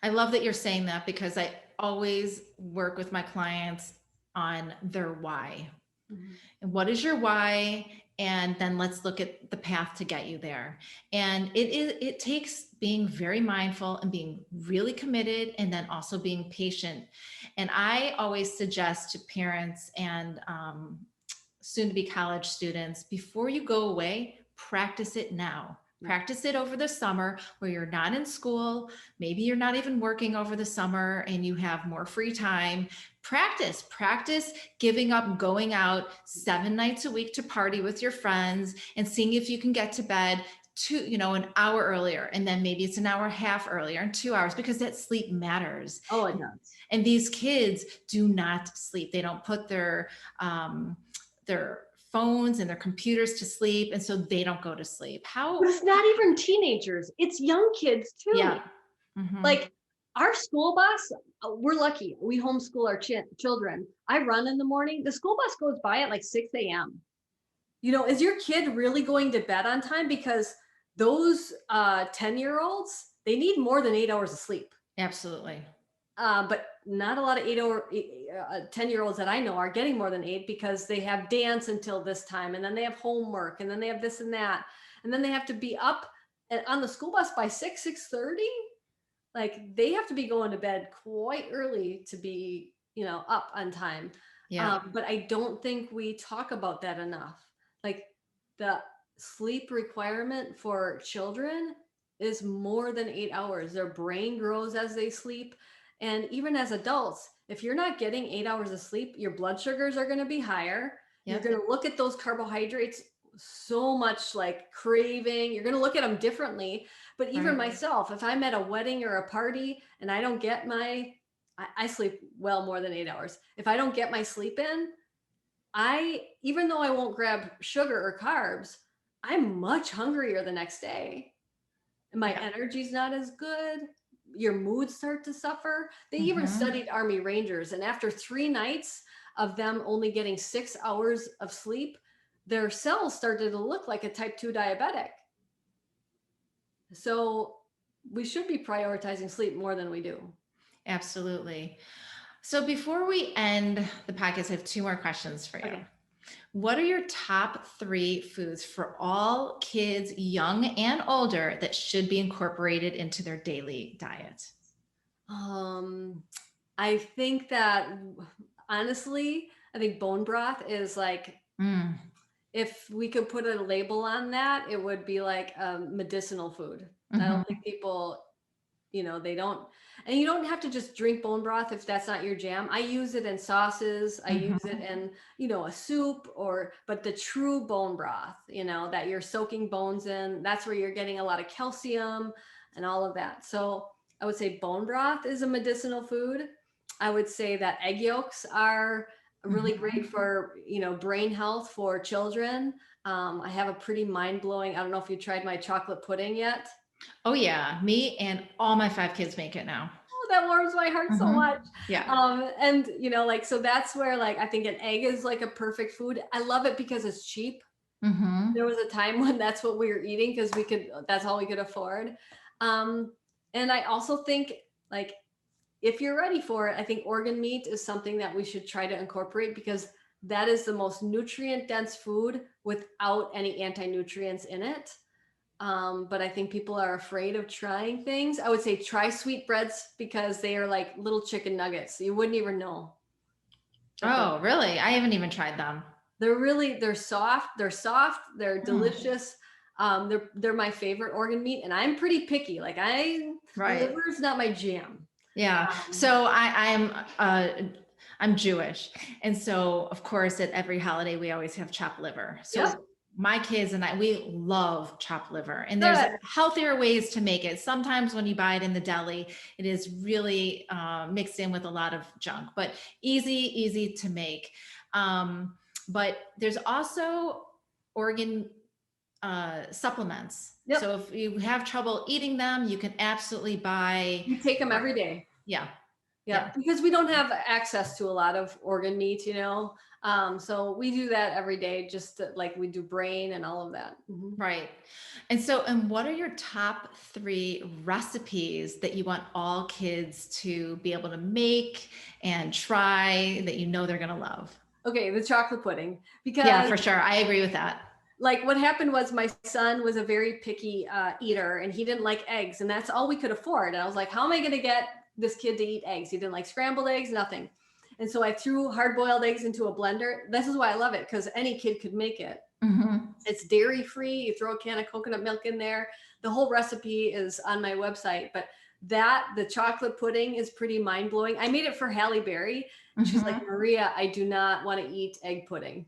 I love that you're saying that, because I always work with my clients on their why. Mm-hmm. And what is your why? And then let's look at the path to get you there. And it takes being very mindful and being really committed, and then also being patient. And I always suggest to parents and soon to be college students, before you go away, practice it now. Practice it over the summer where you're not in school. Maybe you're not even working over the summer and you have more free time. Practice giving up going out 7 nights a week to party with your friends and seeing if you can get to bed an hour earlier. And then maybe it's an hour and a half earlier and 2 hours, because that sleep matters. Oh, it does. And these kids do not sleep. They don't put their phones and their computers to sleep, and so they don't go to sleep. But it's not even teenagers, it's young kids too. Yeah. Mm-hmm. Like, our school bus, we're lucky, we homeschool our children. I run in the morning, the school bus goes by at like 6 a.m. Is your kid really going to bed on time? Because those 10-year-olds, they need more than 8 hours of sleep. Absolutely. But not a lot of 10-year-olds that I know are getting more than 8 because they have dance until this time, and then they have homework, and then they have this and that, and then they have to be up on the school bus by 6:30. Like they have to be going to bed quite early to be, up on time. Yeah. But I don't think we talk about that enough. Like the sleep requirement for children is more than 8 hours. Their brain grows as they sleep. And even as adults, if you're not getting 8 hours of sleep, your blood sugars are going to be higher. You're Yep. going to look at those carbohydrates so much like craving. You're going to look at them differently. But even Right. myself, if I'm at a wedding or a party and I don't get I sleep well more than 8 hours. If I don't get my sleep in, even though I won't grab sugar or carbs, I'm much hungrier the next day. And my energy's not as good. Your moods start to suffer. They even studied Army Rangers, and after 3 nights of them only getting 6 hours of sleep, their cells started to look like a type 2 diabetic. So we should be prioritizing sleep more than we do. Absolutely. So before we end the podcast, I have 2 more questions for you. Okay. What are your top 3 foods for all kids, young and older, that should be incorporated into their daily diet? I think that honestly, I think bone broth is like, if we could put a label on that, it would be like a medicinal food. I don't think people, they don't, and you don't have to just drink bone broth if that's not your jam. I use it in sauces. I use it in, a soup but the true bone broth, that you're soaking bones in, that's where you're getting a lot of calcium and all of that. So I would say bone broth is a medicinal food. I would say that egg yolks are really great for, brain health for children. I have a pretty mind-blowing, I don't know if you tried my chocolate pudding yet. Oh yeah, me and all my 5 kids make it now. Oh, that warms my heart so much. Yeah. And so that's where I think an egg is like a perfect food. I love it because it's cheap. There was a time when that's what we were eating because that's all we could afford. And I also think if you're ready for it, I think organ meat is something that we should try to incorporate because that is the most nutrient dense food without any anti-nutrients in it. But I think people are afraid of trying things. I would say try sweetbreads because they are like little chicken nuggets. You wouldn't even know. Oh, really? I haven't even tried them. They're soft. They're delicious. They're my favorite organ meat, and I'm pretty picky. Liver is not my jam. Yeah. So I'm Jewish. And so of course at every holiday, we always have chopped liver. So my kids and we love chopped liver, and there's healthier ways to make it. Sometimes when you buy it in the deli, it is really mixed in with a lot of junk, but easy to make. But there's also organ supplements. So if you have trouble eating them, you can absolutely buy. You take them every day. Yeah. Because we don't have access to a lot of organ meat, so we do that every day, just like we do brain and all of that. Right. And what are your top 3 recipes that you want all kids to be able to make and try that they're going to love? Okay, the chocolate pudding. Because yeah, for sure. I agree with that. Like what happened was my son was a very picky eater, and he didn't like eggs, and that's all we could afford. And I was like, how am I going to get this kid to eat eggs? He didn't like scrambled eggs, nothing. And so I threw hard-boiled eggs into a blender. This is why I love it, because any kid could make it. It's dairy-free. You throw a can of coconut milk in there. The whole recipe is on my website. But the chocolate pudding is pretty mind-blowing. I made it for Halle Berry. And she's like, Maria, I do not want to eat egg pudding.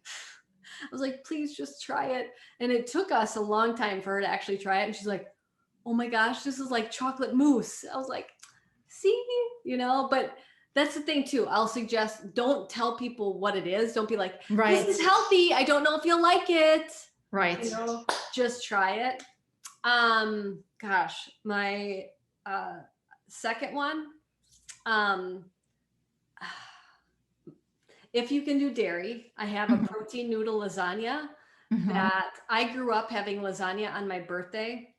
I was like, please just try it. And it took us a long time for her to actually try it. And she's like, oh my gosh, this is like chocolate mousse. I was like, see, but that's the thing too. I'll suggest don't tell people what it is. Don't be like, this is healthy. I don't know if you'll like it. Right. Just try it. Gosh, my second one, if you can do dairy, I have a protein noodle lasagna that I grew up having lasagna on my birthday.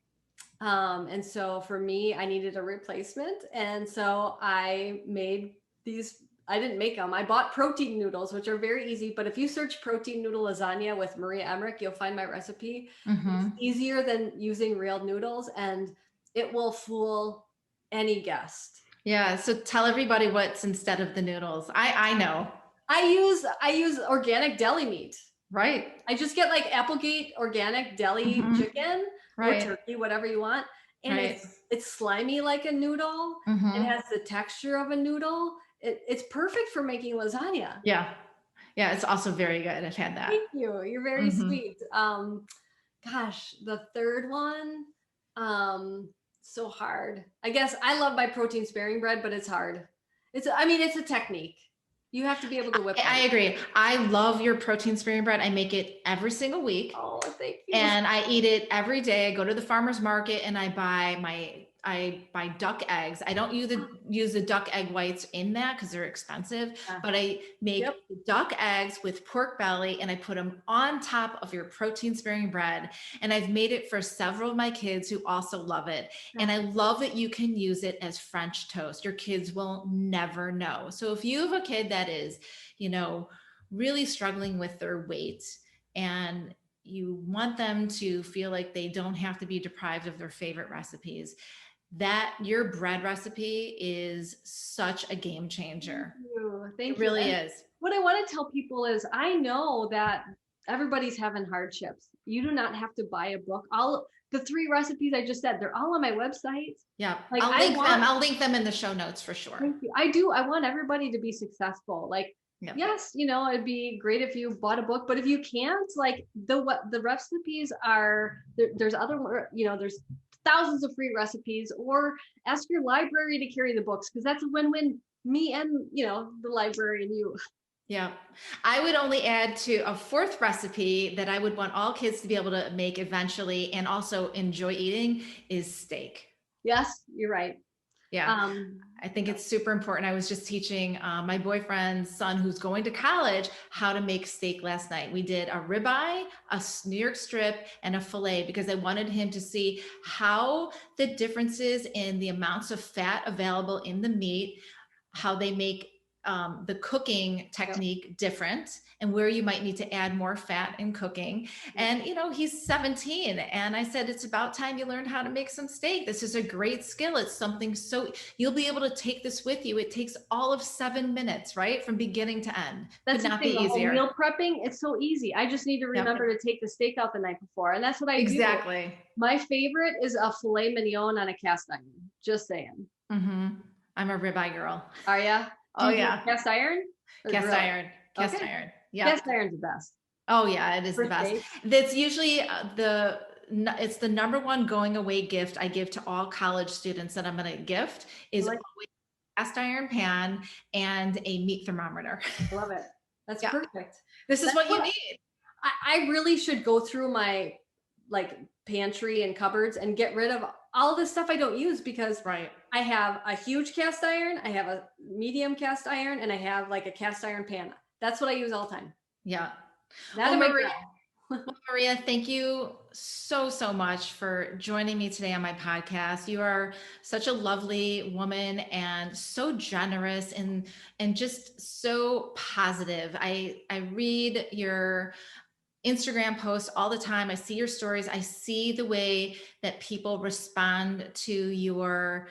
And so for me, I needed a replacement. And so I made these I didn't make them. I bought protein noodles, which are very easy. But if you search protein noodle lasagna with Maria Emmerich, you'll find my recipe. It's easier than using real noodles, and it will fool any guest. Yeah. So tell everybody what's instead of the noodles. I know. I use organic deli meat. Right. I just get like Applegate organic deli chicken or Right. turkey, whatever you want. And Right. it's slimy like a noodle. It has the texture of a noodle. It's perfect for making lasagna. Yeah. Yeah. It's also very good. I've had that. Thank you. You're very sweet. Gosh, the third one, so hard. I guess I love my protein sparing bread, but it's hard. It's a technique. You have to be able to whip it. I agree. I love your protein sparing bread. I make it every single week. Oh, thank you. And I eat it every day. I go to the farmer's market and I buy duck eggs. I don't use the duck egg whites in that because they're expensive, but I make duck eggs with pork belly and I put them on top of your protein sparing bread. And I've made it for several of my kids who also love it. And I love that you can use it as French toast. Your kids will never know. So if you have a kid that is, really struggling with their weight and you want them to feel like they don't have to be deprived of their favorite recipes, that your bread recipe is such a game changer. Thank you. It really is. What I want to tell people is I know that everybody's having hardships. You do not have to buy a book. All the 3 recipes I just said, they're all on my website. Yeah. Like I'll link them in the show notes for sure. Thank you. I do. I want everybody to be successful. Like, yes, it'd be great if you bought a book, but if you can't, like the recipes are there's other, there's thousands of free recipes, or ask your library to carry the books, because that's a win-win, me and the library and you. Yeah. I would only add to a 4th recipe that I would want all kids to be able to make eventually and also enjoy eating is steak. Yes, you're right. Yeah. I think it's super important. I was just teaching my boyfriend's son who's going to college how to make steak last night. We did a ribeye, a New York strip, and a filet because I wanted him to see how the differences in the amounts of fat available in the meat, how they make the cooking technique different, and where you might need to add more fat in cooking. And, he's 17. And I said, it's about time you learned how to make some steak. This is a great skill. It's something you'll be able to take this with you. It takes all of 7 minutes, right? From beginning to end. That's Could not be easier. Meal prepping, it's so easy. I just need to remember to take the steak out the night before. And that's what I do. Exactly. My favorite is a filet mignon on a cast iron. Just saying. I'm a ribeye girl. Are ya? Oh yeah. Cast iron? Cast iron. Cast iron. Yeah. Cast iron's the best. Oh yeah, it is the best. That's usually it's the number one going away gift I give to all college students that I'm going to gift is always a cast iron pan and a meat thermometer. I love it. That's perfect. This is what you need. I really should go through my pantry and cupboards and get rid of all the stuff I don't use, because I have a huge cast iron, I have a medium cast iron, and I have a cast iron pan. That's what I use all the time. Yeah. Maria, thank you so much for joining me today on my podcast. You are such a lovely woman and so generous and just so positive. I read your Instagram posts all the time. I see your stories. I see the way that people respond to your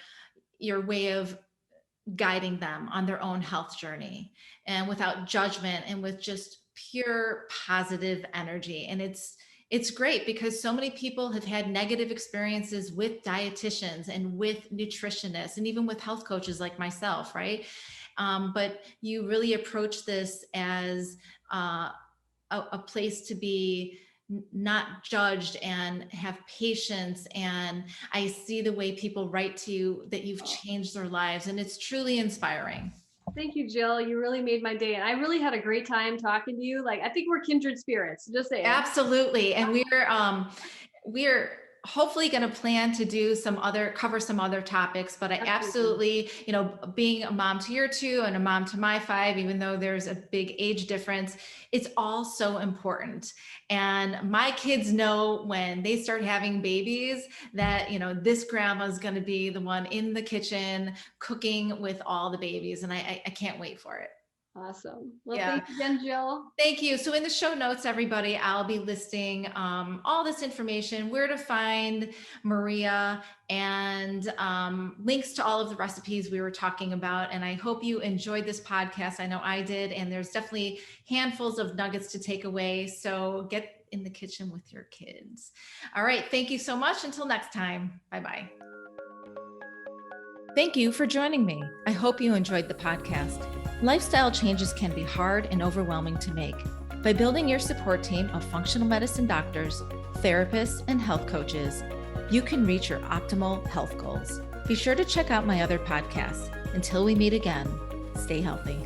way of guiding them on their own health journey, and without judgment and with just pure positive energy. And it's great because so many people have had negative experiences with dietitians and with nutritionists and even with health coaches like myself, right? But you really approach this as a place to be not judged and have patience. And I see the way people write to you that you've changed their lives, and it's truly inspiring. Thank you, Jill. You really made my day. And I really had a great time talking to you. I think we're kindred spirits, just saying. Absolutely. And we're hopefully going to plan to cover some other topics, but I absolutely, being a mom to your 2 and a mom to my 5, even though there's a big age difference, it's all so important. And my kids know when they start having babies that, this grandma is going to be the one in the kitchen cooking with all the babies. And I can't wait for it. Awesome. Well, Yeah. thanks again, Jill. Thank you. So in the show notes, everybody, I'll be listing all this information, where to find Maria, and links to all of the recipes we were talking about. And I hope you enjoyed this podcast. I know I did. And there's definitely handfuls of nuggets to take away. So get in the kitchen with your kids. All right. Thank you so much. Until next time. Bye-bye. Thank you for joining me. I hope you enjoyed the podcast. Lifestyle changes can be hard and overwhelming to make. By building your support team of functional medicine doctors, therapists, and health coaches, you can reach your optimal health goals. Be sure to check out my other podcasts. Until we meet again, stay healthy.